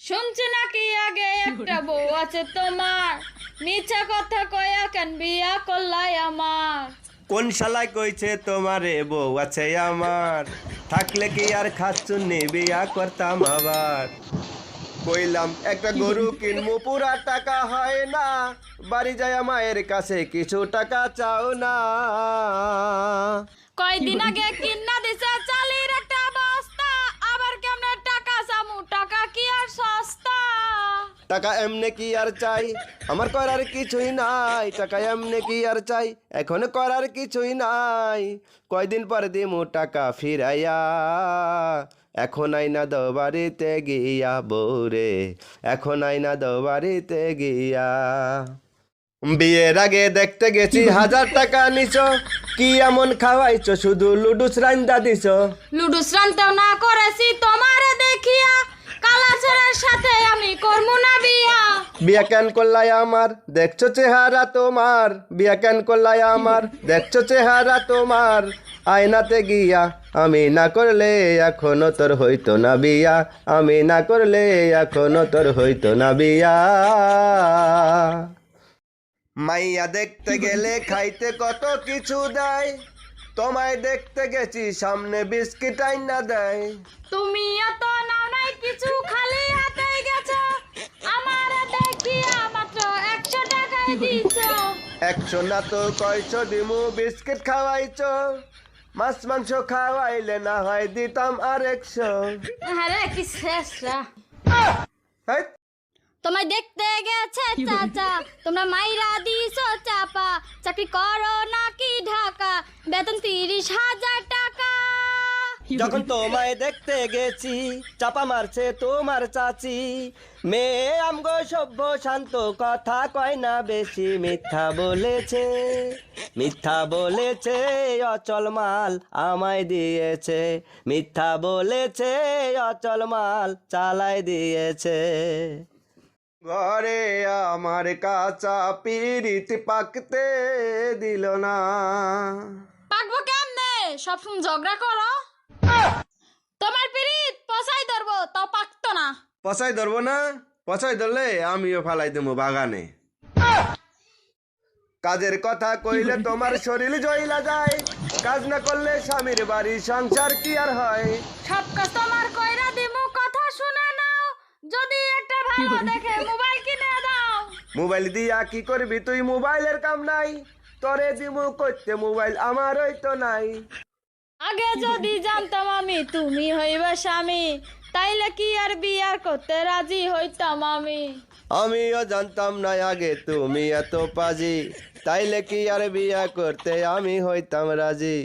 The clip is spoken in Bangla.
শুনছি নাকি আগে একটা বউ আছে তোমার, মিছা কথা কয়া কেন বিয়া করলাই আমার। কোন শালায় কইছে তোমারে বউ আছে আমার, থাকলে কি আর খাচ্ছুন্নি বিয়া করতাম আবার। কইলাম একটা গরু কিনবো পুরা টাকা হয় না, বাড়ি যায় মায়ের কাছে কিছু টাকা চাও না। কয়দিন আগে কিনা দিছে চালের একটা বস্তা, আবার কেমনে টাকা চামু, টাকা কি আর সস্তা। টাকা এমনে কি আর চাই, আমার করার কিছুই নাই। টাকা এমনে কি আর চাই, এখন করার কিছুই নাই। কয়দিন পর দিমু টাকা ফিরাইয়া, এখন আইনা দাও বাড়িতে গিয়া বউরে, এখন আইনা দাও বাড়িতে গিয়া। বিয়ের আগে দেখতে গেছি 1000 টাকা নিছো, কি এমন খাওয়াইছো শুধু লুডুস রান্দা দিছো। লুডুস রানতেও না করেছি তোমারে দেখিয়া, কালাচরের সাথে আমি করমু না বিয়া। বিয়া কেন করলাই আমার, দেখছো চেহারা তোমার। বিয়া কেন করলাই আমার, দেখছো চেহারা তোমার। আয়নাতে গিয়া আমি না করলে এখনো তোর হইতো না বিয়া, আমি না করলে এখনো তোর হইতো না বিয়া। মাইয়া দেখতে গেলে খাইতে কত কিছু দেয়, তোমায় দেখতে গেছি সামনে বিস্কিট আইনা দেয়। তুমি এত নাও নাই কিছু, খালি হাতে গেছো, আমারে দেখিয়া মাত্র 100 টাকাই দিছো। 100 না তো কয়শো দিমু, বিস্কিট খাওয়াইছো। মাছ মাংস খাওয়াইলে না হয় দিতাম আর 100। আরে কি শেষরা, হেই, তোমায় দেখতে গেছে চাচা, তোমরা মাইরা দিছো চাপা। চাকরি করো নাকি ঢাকা, বেতন 30,000 টাকা। যখন তোমায় দেখতে গেছি চাপা মারছে তোমার চাচি। মেয়ে আমগো সভ্য শান্ত, কথা কয় না বেশি। মিথ্যা বলেছে, মিথ্যা বলেছে, অচল মাল আমায় দিয়েছে। মিথ্যা বলেছে, অচল মাল চালাই দিয়েছে। ঘরে আমার কাঁচা পিরিত পাকতে দিল না। পাকবো কেমনে, সবসময় ঝগড়া করো। তোমার পিরিত পচাই ধরবো, তাও পাকতো না। পচাই ধরবো না, পচাই ধরলে আমিও ফালাই দেবো বাগানে। কাজের কথা কইলে তোমার শরীর জইলা যায়, কাজ না করলে স্বামীর বাড়ি সংসার কি আর হয়। সব কাজ তোমার কইরা দিমু, কথা শুনে নাও। যদি একটা ভালো দেখে মোবাইল কিনে দাও। মোবাইল দিয়া কি করবি তুই, মোবাইলের কাম নাই। তোরে দিমু করতে মোবাইল, আমারই তো নাই। আগে যদি জানতাম আমি তুমি হইবে স্বামী, তাইলে কি আর বিয়া করতে রাজি হইতাম আমি। আমিও জানতাম না আগে তুমি এত পাজি, তাইলে কি আর বিয়া করতে আমি হইতাম রাজি।